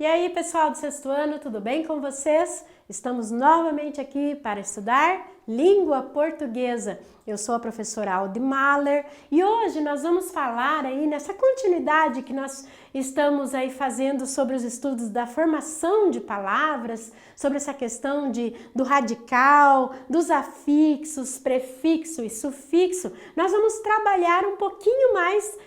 E aí, pessoal do sexto ano, tudo bem com vocês? Estamos novamente aqui para estudar língua portuguesa. Eu sou a professora Aldi Mahler e hoje nós vamos falar aí nessa continuidade que nós estamos aí fazendo sobre os estudos da formação de palavras, sobre essa questão do radical, dos afixos, prefixo e sufixo. Nós vamos trabalhar um pouquinho mais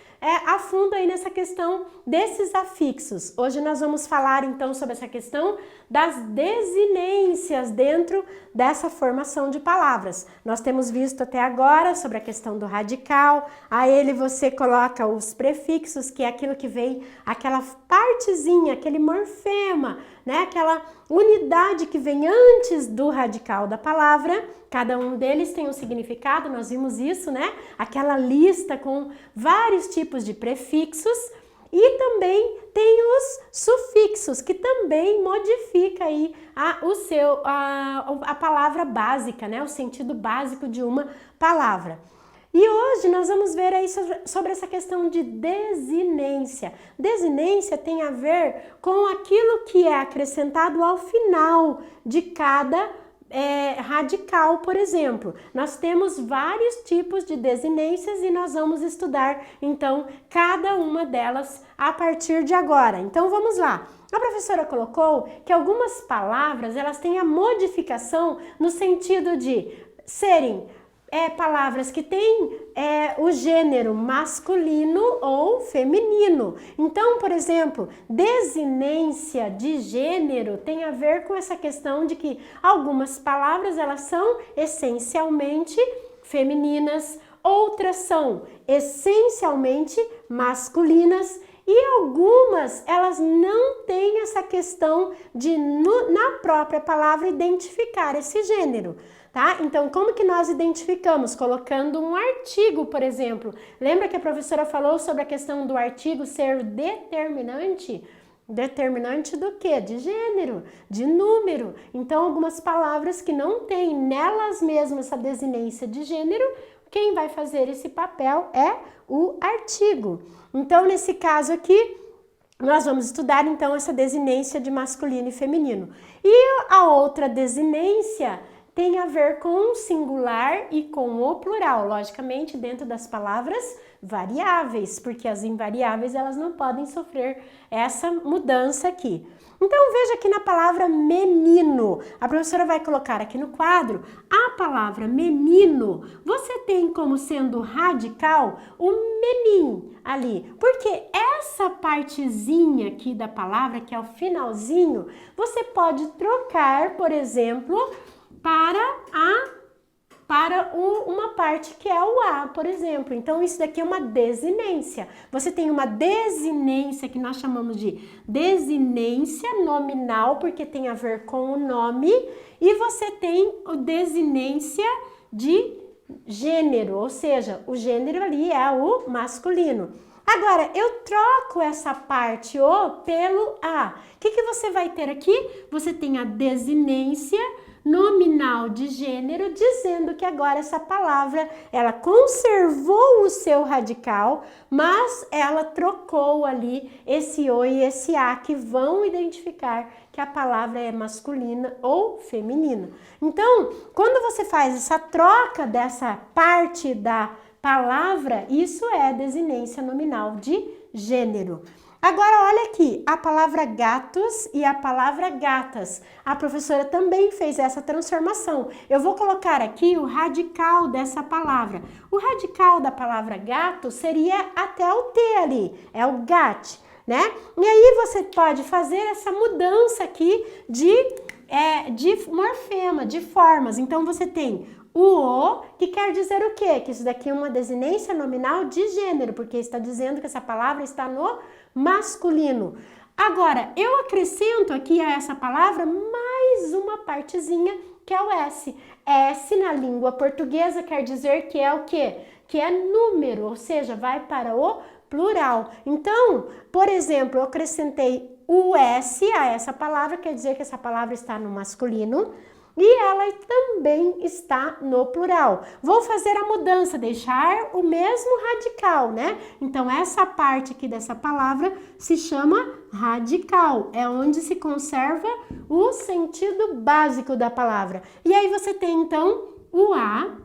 a fundo aí nessa questão desses afixos. Hoje nós vamos falar então sobre essa questão das desinências dentro dessa formação de palavras. Nós temos visto até agora sobre a questão do radical, a ele você coloca os prefixos, que é aquilo que vem, aquela partezinha, aquele morfema, né? Aquela unidade que vem antes do radical da palavra. Cada um deles tem um significado, nós vimos isso, né? Aquela lista com vários tipos de prefixos e também tem os sufixos, que também modifica aí a palavra básica, né? O sentido básico de uma palavra. E hoje nós vamos ver aí sobre essa questão de desinência. Desinência tem a ver com aquilo que é acrescentado ao final de cada radical, por exemplo. Nós temos vários tipos de desinências e nós vamos estudar, então, cada uma delas a partir de agora. Então, vamos lá. A professora colocou que algumas palavras, elas têm a modificação no sentido de serem palavras que têm o gênero masculino ou feminino. Então, por exemplo, desinência de gênero tem a ver com essa questão de que algumas palavras elas são essencialmente femininas, outras são essencialmente masculinas e algumas elas não têm essa questão de na própria palavra identificar esse gênero. Tá? Então, como que nós identificamos? Colocando um artigo, por exemplo. Lembra que a professora falou sobre a questão do artigo ser determinante? Determinante do quê? De gênero, de número. Então, algumas palavras que não têm nelas mesmas essa desinência de gênero, quem vai fazer esse papel é o artigo. Então, nesse caso aqui, nós vamos estudar então essa desinência de masculino e feminino. E a outra desinência tem a ver com o singular e com o plural, logicamente dentro das palavras variáveis, porque as invariáveis elas não podem sofrer essa mudança aqui. Então veja aqui na palavra menino, a professora vai colocar aqui no quadro a palavra menino, você tem como sendo radical o menim ali, porque essa partezinha aqui da palavra, que é o finalzinho, você pode trocar, por exemplo, para uma parte que é o A, por exemplo. Então, isso daqui é uma desinência. Você tem uma desinência que nós chamamos de desinência nominal, porque tem a ver com o nome, e você tem a desinência de gênero, ou seja, o gênero ali é o masculino. Agora, eu troco essa parte O pelo A. O que você vai ter aqui? Você tem a desinência nominal de gênero, dizendo que agora essa palavra, ela conservou o seu radical, mas ela trocou ali esse O e esse A, que vão identificar que a palavra é masculina ou feminina. Então, quando você faz essa troca dessa parte da palavra, isso é desinência nominal de gênero. Agora, olha aqui, a palavra gatos e a palavra gatas. A professora também fez essa transformação. Eu vou colocar aqui o radical dessa palavra. O radical da palavra gato seria até o T ali, é o gat, né? E aí você pode fazer essa mudança aqui de morfema, de formas. Então, você tem o, que quer dizer o quê? Que isso daqui é uma desinência nominal de gênero, porque está dizendo que essa palavra está no masculino. Agora, eu acrescento aqui a essa palavra mais uma partezinha, que é o S. S na língua portuguesa quer dizer que é o quê? Que é número, ou seja, vai para o plural. Então, por exemplo, eu acrescentei o S a essa palavra, quer dizer que essa palavra está no masculino. e ela também está no plural. Vou fazer a mudança, deixar o mesmo radical, né? Então, essa parte aqui dessa palavra se chama radical. É onde se conserva o sentido básico da palavra. E aí você tem, então, o A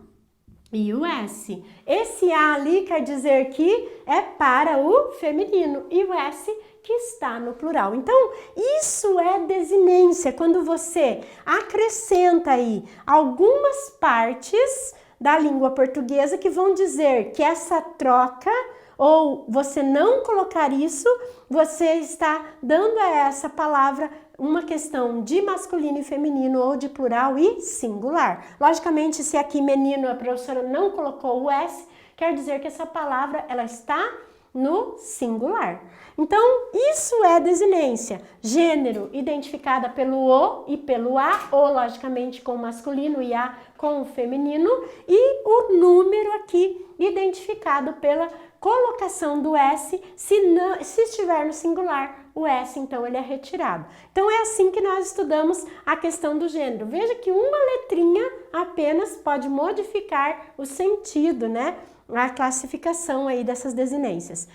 e o S. Esse A ali quer dizer que é para o feminino e o S que está no plural. Então, isso é desinência, quando você acrescenta aí algumas partes da língua portuguesa que vão dizer que essa troca, ou você não colocar isso, você está dando a essa palavra uma questão de masculino e feminino ou de plural e singular. Logicamente, se aqui menino a professora não colocou o S, quer dizer que essa palavra ela está no singular. Então, isso é desinência. Gênero, identificada pelo O e pelo A, O, logicamente, com o masculino e A com o feminino, e o número aqui, identificado pela colocação do S, se estiver no singular, o S, então, ele é retirado. Então, é assim que nós estudamos a questão do gênero. Veja que uma letrinha apenas pode modificar o sentido, né? A classificação aí dessas desinências.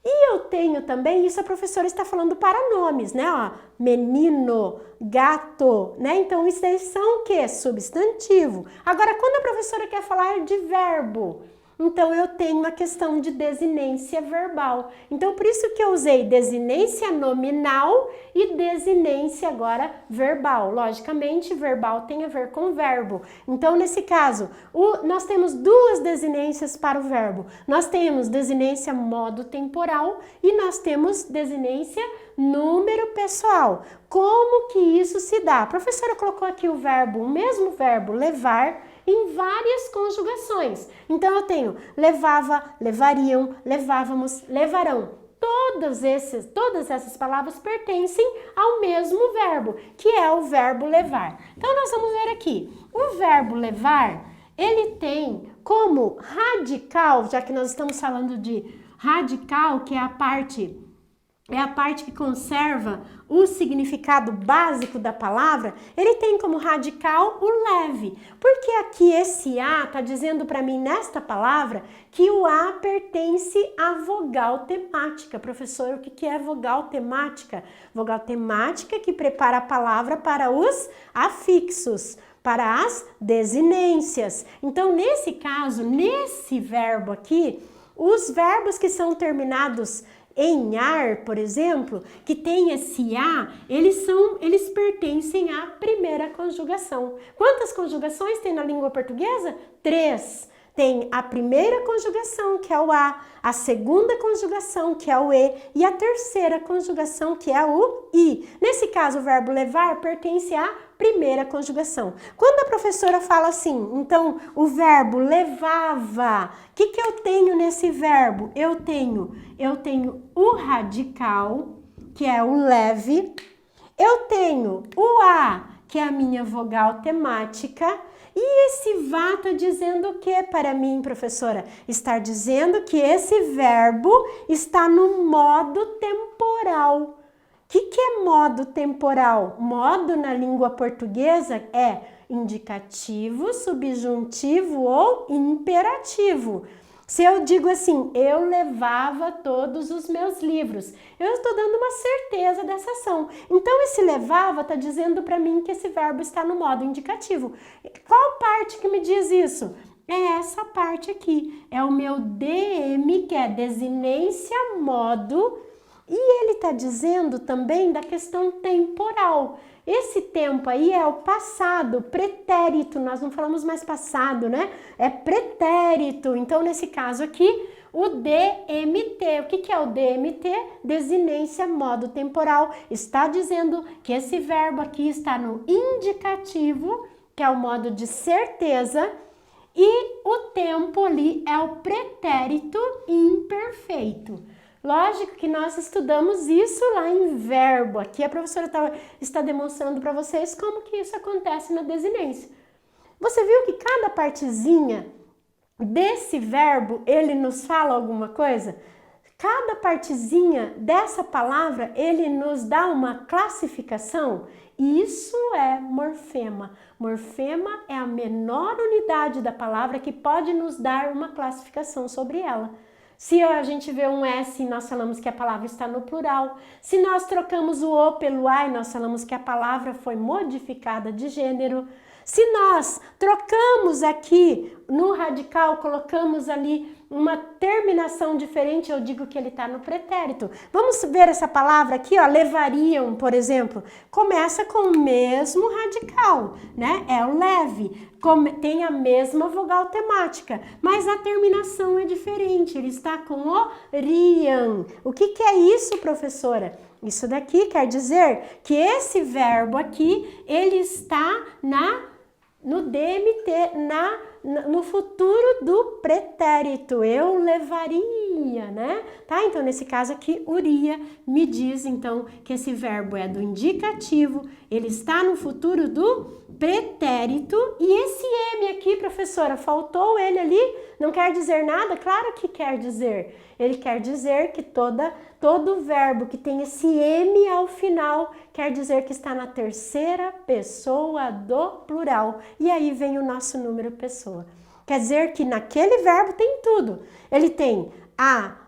E eu tenho também, isso a professora está falando para nomes, né? Ó, menino, gato, né? Então, isso aí são o quê? Substantivo. Agora, quando a professora quer falar de verbo, então eu tenho uma questão de desinência verbal. Então, por isso que eu usei desinência nominal e desinência agora verbal. Logicamente, verbal tem a ver com verbo. Então, nesse caso, nós temos duas desinências para o verbo. Nós temos desinência modo temporal e nós temos desinência número pessoal. Como que isso se dá? A professora colocou aqui o verbo, o mesmo verbo, levar, em várias conjugações. Então, eu tenho levava, levariam, levávamos, levarão. Todas essas palavras pertencem ao mesmo verbo, que é o verbo levar. Então, nós vamos ver aqui. O verbo levar, ele tem como radical, já que nós estamos falando de radical, que é a parte que conserva o significado básico da palavra, ele tem como radical o leve. Porque aqui esse A está dizendo para mim nesta palavra que o A pertence à vogal temática. Professor, o que é vogal temática? Vogal temática que prepara a palavra para os afixos, para as desinências. Então, nesse caso, nesse verbo aqui, os verbos que são terminados em ar, por exemplo, que tem esse A, eles pertencem à primeira conjugação. Quantas conjugações tem na língua portuguesa? 3. Tem a primeira conjugação, que é o a segunda conjugação, que é o E, e a terceira conjugação, que é o I. Nesse caso, o verbo levar pertence à primeira conjugação. Quando a professora fala assim, então, o verbo levava, o que eu tenho nesse verbo? Eu tenho o radical, que é o leve, eu tenho o A, que é a minha vogal temática, e esse vá está dizendo o que para mim, professora? Está dizendo que esse verbo está no modo temporal. O que é modo temporal? Modo na língua portuguesa é indicativo, subjuntivo ou imperativo. Se eu digo assim, eu levava todos os meus livros, eu estou dando uma certeza dessa ação. Então, esse levava está dizendo para mim que esse verbo está no modo indicativo. Qual parte que me diz isso? É essa parte aqui. É o meu DM, que é desinência modo, e ele está dizendo também da questão temporal. Esse tempo aí é o passado, pretérito, nós não falamos mais passado, né? É pretérito. Então, nesse caso aqui, o DMT. O que é o DMT? Desinência modo temporal. Está dizendo que esse verbo aqui está no indicativo, que é o modo de certeza, e o tempo ali é o pretérito imperfeito. Lógico que nós estudamos isso lá em verbo. Aqui a professora está demonstrando para vocês como que isso acontece na desinência. Você viu que cada partezinha desse verbo, ele nos fala alguma coisa? Cada partezinha dessa palavra, ele nos dá uma classificação. Isso é morfema. Morfema é a menor unidade da palavra que pode nos dar uma classificação sobre ela. Se a gente vê um S, nós falamos que a palavra está no plural. Se nós trocamos o O pelo A, nós falamos que a palavra foi modificada de gênero. Se nós trocamos aqui no radical, colocamos ali uma terminação diferente, eu digo que ele está no pretérito. Vamos ver essa palavra aqui, ó, levariam, por exemplo. Começa com o mesmo radical, né? É o leve, tem a mesma vogal temática, mas a terminação é diferente, ele está com o riam. O que é isso, professora? Isso daqui quer dizer que esse verbo aqui, ele está no DMT, no futuro do pretérito, eu levaria, né? Tá? Então, nesse caso aqui, uria me diz, então, que esse verbo é do indicativo, ele está no futuro do pretérito, e esse M aqui, professora, faltou ele ali? Não quer dizer nada? Claro que quer dizer. Ele quer dizer que todo verbo que tem esse M ao final quer dizer que está na terceira pessoa do plural. E aí vem o nosso número pessoa. Quer dizer que naquele verbo tem tudo. Ele tem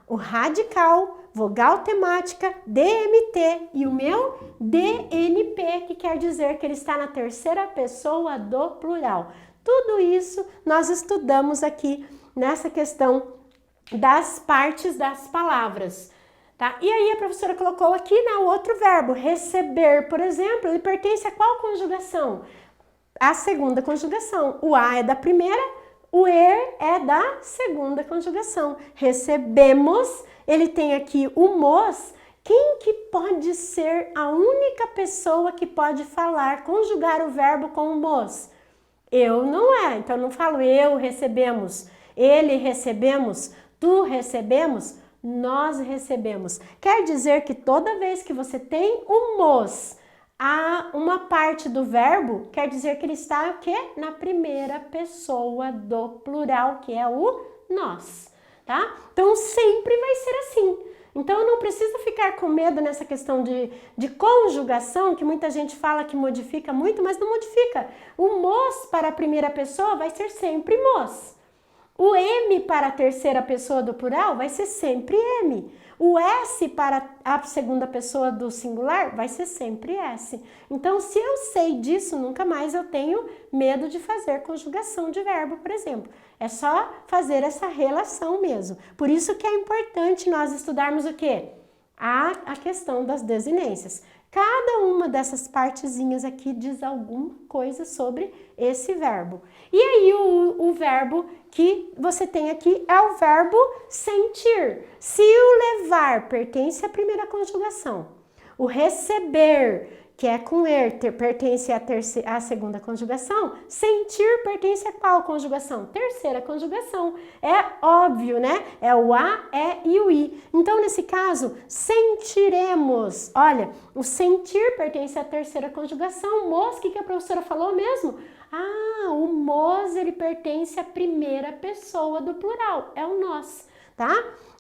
o radical, vogal temática, DMT e o meu DNP, que quer dizer que ele está na terceira pessoa do plural. Tudo isso nós estudamos aqui nessa questão das partes das palavras, tá? E aí a professora colocou aqui, o outro verbo, receber, por exemplo, ele pertence a qual conjugação? A segunda conjugação. O A é da primeira, o ER é da segunda conjugação. Recebemos, ele tem aqui o mos. Quem que pode ser a única pessoa que pode falar, conjugar o verbo com o mos? Eu não é, então eu não falo eu recebemos, ele recebemos, tu recebemos, nós recebemos. Quer dizer que toda vez que você tem o mos, uma parte do verbo, quer dizer que ele está o quê? Na primeira pessoa do plural, que é o nós, tá? Então sempre vai ser assim. Então eu não preciso ficar com medo nessa questão de conjugação, que muita gente fala que modifica muito, mas não modifica. O mos para a primeira pessoa vai ser sempre mos. O M para a terceira pessoa do plural vai ser sempre M. O S para a segunda pessoa do singular vai ser sempre S. Então, se eu sei disso, nunca mais eu tenho medo de fazer conjugação de verbo, por exemplo. É só fazer essa relação mesmo. Por isso que é importante nós estudarmos o quê? A questão das desinências. Cada uma dessas partezinhas aqui diz alguma coisa sobre esse verbo. E aí o verbo que você tem aqui é o verbo sentir. Se o levar pertence à primeira conjugação, o receber, que é com er, pertence à segunda conjugação, sentir pertence a qual conjugação? Terceira conjugação. É óbvio, né? É o a, é e o i. Então, nesse caso, sentiremos. Olha, o sentir pertence à terceira conjugação. Mos, o que a professora falou mesmo? O mos, ele pertence à primeira pessoa do plural. É o nós, tá?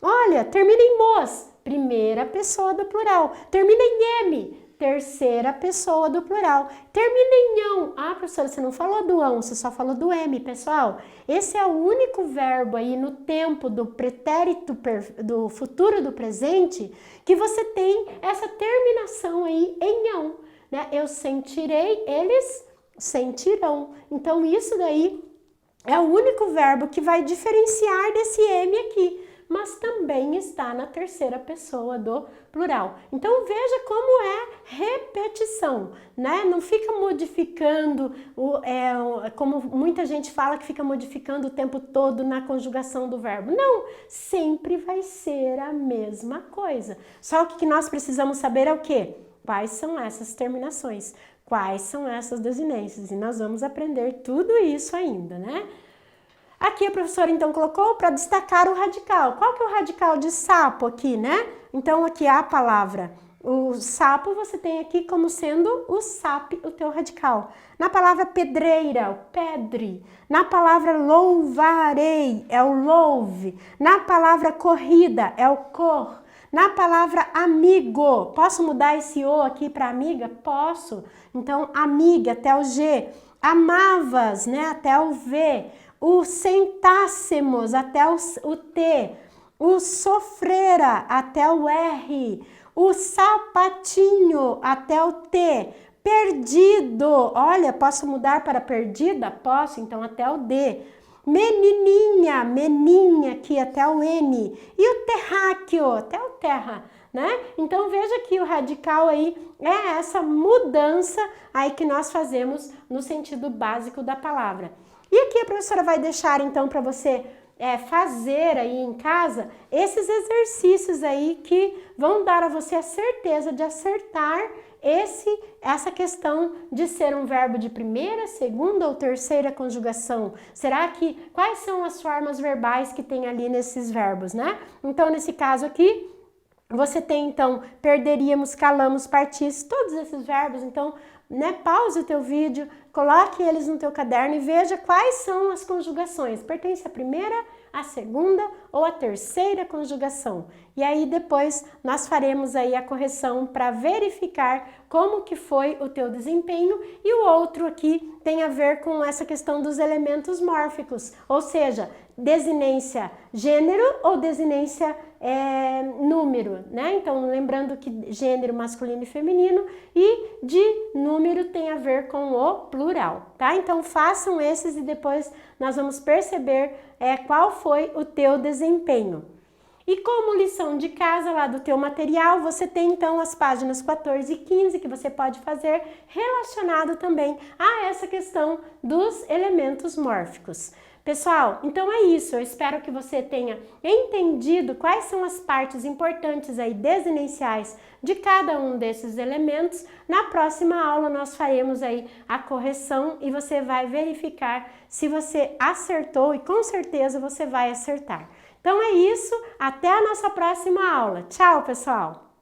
Olha, termina em mos, primeira pessoa do plural. Termina em m, terceira pessoa do plural. Termina em ão. Professora, você não falou do ão, você só falou do M, pessoal. Esse é o único verbo aí no tempo do pretérito, do futuro do presente, que você tem essa terminação aí em ão, né? Eu sentirei, eles sentirão. Então, isso daí é o único verbo que vai diferenciar desse M aqui, mas também está na terceira pessoa do plural. Então, veja como é repetição, né? Não fica modificando, como muita gente fala que fica modificando o tempo todo na conjugação do verbo. Não, sempre vai ser a mesma coisa. Só que o que nós precisamos saber é o quê? Quais são essas terminações? Quais são essas desinências? E nós vamos aprender tudo isso ainda, né? Aqui a professora então colocou para destacar o radical. Qual que é o radical de sapo aqui, né? Então aqui a palavra o sapo você tem aqui como sendo o sap, o teu radical. Na palavra pedreira, o pedre. Na palavra louvarei, é o louve. Na palavra corrida, é o cor. Na palavra amigo, posso mudar esse O aqui para amiga? Posso. Então, amiga, até o G. Amavas, né, até o V. O sentássemos, até o T. O sofrera, até o R. O sapatinho, até o T. Perdido, olha, posso mudar para perdida? Posso, então até o D. Menininha, meninha, aqui até o N. E o terráqueo, até o terra, né? Então veja que o radical aí é essa mudança aí que nós fazemos no sentido básico da palavra. E aqui a professora vai deixar então para você fazer aí em casa esses exercícios aí que vão dar a você a certeza de acertar essa questão de ser um verbo de primeira, segunda ou terceira conjugação. Será que quais são as formas verbais que tem ali nesses verbos, né? Então, nesse caso aqui, você tem então perderíamos, calamos, partisse, todos esses verbos. Então, né, pause o teu vídeo, coloque eles no teu caderno e veja quais são as conjugações. Pertence à primeira, à segunda ou à terceira conjugação. E aí depois nós faremos aí a correção para verificar como que foi o teu desempenho. E o outro aqui tem a ver com essa questão dos elementos mórficos, ou seja, desinência gênero ou desinência número, né? Então, lembrando que gênero masculino e feminino e de número tem a ver com o plural, tá? Então, façam esses e depois nós vamos perceber qual foi o teu desempenho. E como lição de casa lá do teu material, você tem então as páginas 14 e 15 que você pode fazer relacionado também a essa questão dos elementos mórficos. Pessoal, então é isso, eu espero que você tenha entendido quais são as partes importantes aí desinenciais de cada um desses elementos. Na próxima aula nós faremos aí a correção e você vai verificar se você acertou e com certeza você vai acertar. Então é isso, até a nossa próxima aula. Tchau, pessoal!